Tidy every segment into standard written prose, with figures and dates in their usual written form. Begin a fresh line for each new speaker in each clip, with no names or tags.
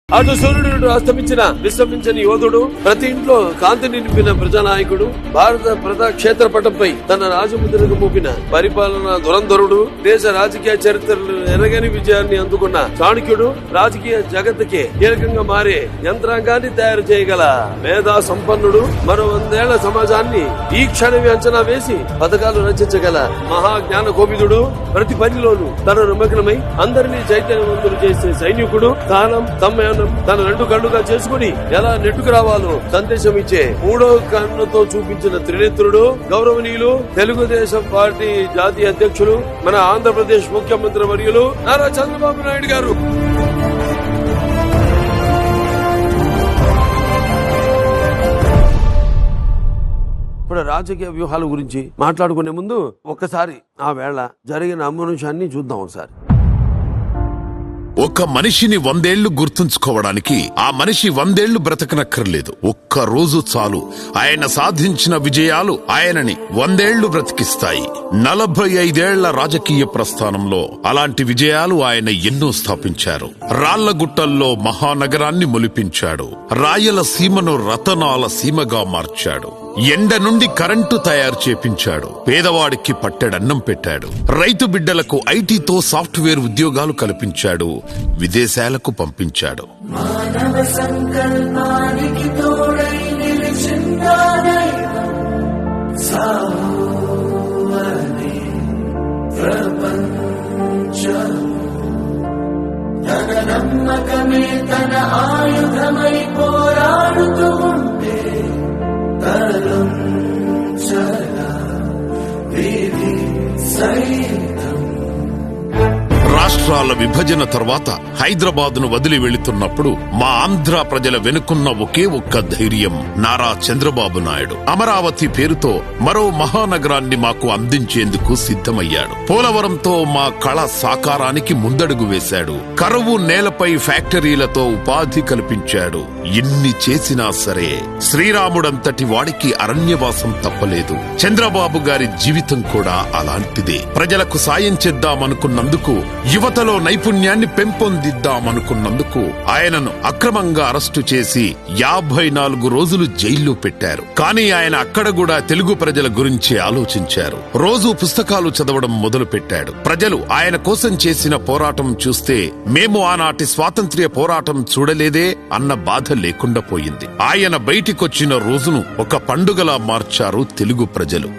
అటు సూర్యుడు అస్తమించిన విశ్రమించని యోధుడు, ప్రతి ఇంట్లో కాంతిని నింపిన ప్రజానాయకుడు, భారత ప్రజా క్షేత్రపటంపై తన రాజముద్రకు మూపిన పరిపాలన దురంధరుడు, దేశ రాజకీయ చరిత్రలు ఎరగని విజయాన్ని అందుకున్న చాణక్యుడు, రాజకీయ జగత్తుకే కీలకంగా మారే యంత్రాంగాన్ని తయారు చేయగల మేధా సంపన్నుడు, మరో 100 ఏళ్ల సమాజాన్ని ఈ క్షణమే అంచనా వేసి పథకాలు రచించగల మహాజ్ఞాన కోవిదుడు, ప్రతి పనిలోనూ తన నిమగ్నమై అందరినీ చైతన్యవంతులు చేసే సైనికుడు, కాలం తమ తన 2 కళ్ళుగా చేసుకుని ఎలా నెట్టుకు రావాలో సందేశం ఇచ్చే 3వ కన్నుతో చూపించిన త్రినేత్రుడు, గౌరవనీయులు తెలుగుదేశం పార్టీ జాతీయ అధ్యక్షులు, మన ఆంధ్రప్రదేశ్ ముఖ్యమంత్రి వర్యులు నారా చంద్రబాబు నాయుడు గారు. ఇప్పుడు రాజకీయ వ్యూహాల గురించి మాట్లాడుకునే ముందు ఒక్కసారి ఆ వేళ జరిగిన అమానుషాన్ని చూద్దాం. ఒకసారి
ఒక మనిషిని 100 ఏళ్లు గుర్తుంచుకోవడానికి ఆ మనిషి 100 ఏళ్లు బ్రతకనక్కర్లేదు. ఒక్క రోజు చాలు. ఆయన సాధించిన విజయాలు ఆయనని 100 ఏళ్లు బ్రతికిస్తాయి. 45 ఏళ్ల రాజకీయ ప్రస్థానంలో అలాంటి విజయాలు ఆయన ఎన్నో స్థాపించారు. రాళ్లగుట్టల్లో మహానగరాన్ని మొలిపించాడు. రాయలసీమను రతనాల సీమగా మార్చాడు. ఎండ నుండి కరెంటు తయారు చేపించాడు. పేదవాడికి పట్టెడన్నం పెట్టాడు. రైతు బిడ్డలకు ఐటీతో సాఫ్ట్వేర్ ఉద్యోగాలు కల్పించాడు. విదేశాలకు పంపించాడు.
మానవ సంకల్పానికి తోడై నిలిచిందానై సాహువనే ప్రపంచం. తన నమ్మకమే తన ఆయుధమై పోరాడుతూ ఉంటే తలంచగా విధి సైతం.
రాష్ట్రాల విభజన తర్వాత హైదరాబాద్ను వదిలి వెళుతున్నప్పుడు మా ఆంధ్ర ప్రజల వెనుకున్న ఒకే ఒక్క ధైర్యం నారా చంద్రబాబు నాయుడు. అమరావతి పేరుతో మరో మహానగరాన్ని మాకు అందించేందుకు సిద్ధమయ్యాడు. పోలవరంతో మా కళ సాకారానికి ముందడుగు వేశాడు. కరువు నేలపై ఫ్యాక్టరీలతో ఉపాధి కల్పించాడు. ఎన్ని చేసినా సరే శ్రీరాముడంతటి వాడికి అరణ్యవాసం తప్పలేదు. చంద్రబాబు గారి జీవితం కూడా అలాంటిదే. ప్రజలకు సాయం చేద్దామనుకున్నందుకు, యువతలో నైపుణ్యాన్ని పెంపొందిద్దామనుకున్నందుకు ఆయనను అక్రమంగా అరెస్టు చేసి 54 రోజులు జైల్లో పెట్టారు. కానీ ఆయన అక్కడ కూడా తెలుగు ప్రజల గురించి ఆలోచించారు. రోజు పుస్తకాలు చదవడం మొదలు పెట్టాడు. ప్రజలు ఆయన కోసం చేసిన పోరాటం చూస్తే మేము ఆనాటి స్వాతంత్ర్య పోరాటం చూడలేదే అన్న బాధ లేకుండా పోయింది. ఆయన బయటికొచ్చిన రోజును ఒక పండుగలా మార్చారు తెలుగు ప్రజలు.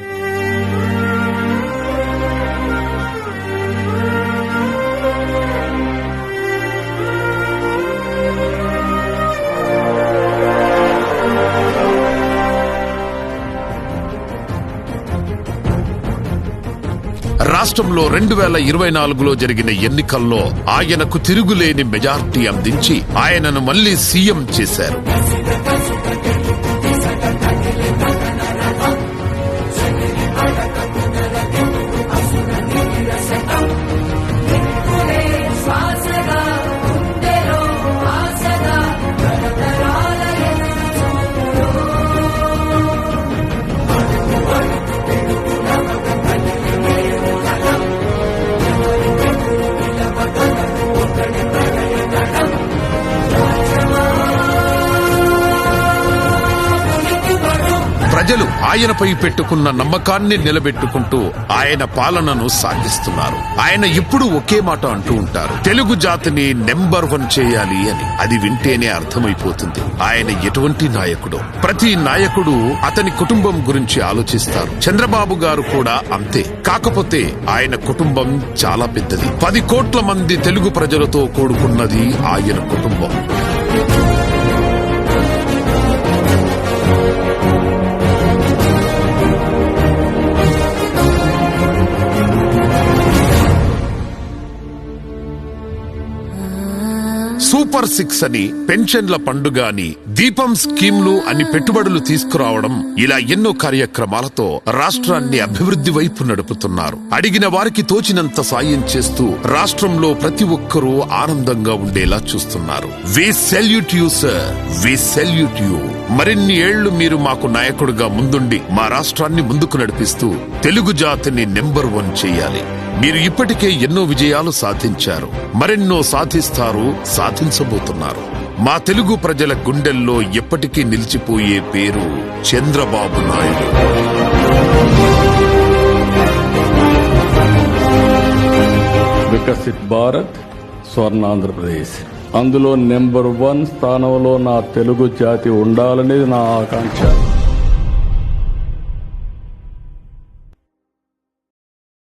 రాష్ట్రంలో 2024లో జరిగిన ఎన్నికల్లో ఆయనకు తిరుగులేని మెజార్టీ అందించి ఆయనను మళ్లీ సీఎం చేశారు. ప్రజలు ఆయనపై పెట్టుకున్న నమ్మకాన్ని నిలబెట్టుకుంటూ ఆయన పాలనను సాగిస్తున్నారు. ఆయన ఎప్పుడూ ఒకే మాట అంటూ ఉంటారు, తెలుగు జాతిని నెంబర్ 1 చేయాలి అని. అది వింటేనే అర్థమైపోతుంది ఆయన ఎటువంటి నాయకుడు. ప్రతి నాయకుడు అతని కుటుంబం గురించి ఆలోచిస్తారు. చంద్రబాబు గారు కూడా అంతే. కాకపోతే ఆయన కుటుంబం చాలా పెద్దది. 10 కోట్ల మంది తెలుగు ప్రజలతో కూడుకున్నది ఆయన కుటుంబం. సూపర్ 6 అని, పెన్షన్ల పండుగ అని, దీపం స్కీమ్లు అని పెట్టుబడులు తీసుకురావడం, ఇలా ఎన్నో కార్యక్రమాలతో రాష్ట్రాన్ని అభివృద్ధి వైపు నడుపుతున్నారు. అడిగిన వారికి తోచినంత సాయం చేస్తూ రాష్ట్రంలో ప్రతి ఒక్కరూ ఆనందంగా ఉండేలా చూస్తున్నారు. We salute you sir, we salute you. మరిన్ని ఏళ్లు మీరు మాకు నాయకుడిగా ముందుండి మా రాష్ట్రాన్ని ముందుకు నడిపిస్తూ తెలుగు జాతిని నెంబర్ 1 చేయాలి. మీరు ఇప్పటికే ఎన్నో విజయాలు సాధించారు, మరెన్నో సాధిస్తారు, సాధించబోతున్నారు. మా తెలుగు ప్రజల గుండెల్లో ఎప్పటికీ నిలిచిపోయే పేరు చంద్రబాబు నాయుడు.
వికసిత్ భారత్, స్వర్ణాంధ్రప్రదేశ్, అందులో నెంబర్ 1 స్థానంలో నా తెలుగు జాతి ఉండాలనేది నా ఆకాంక్ష.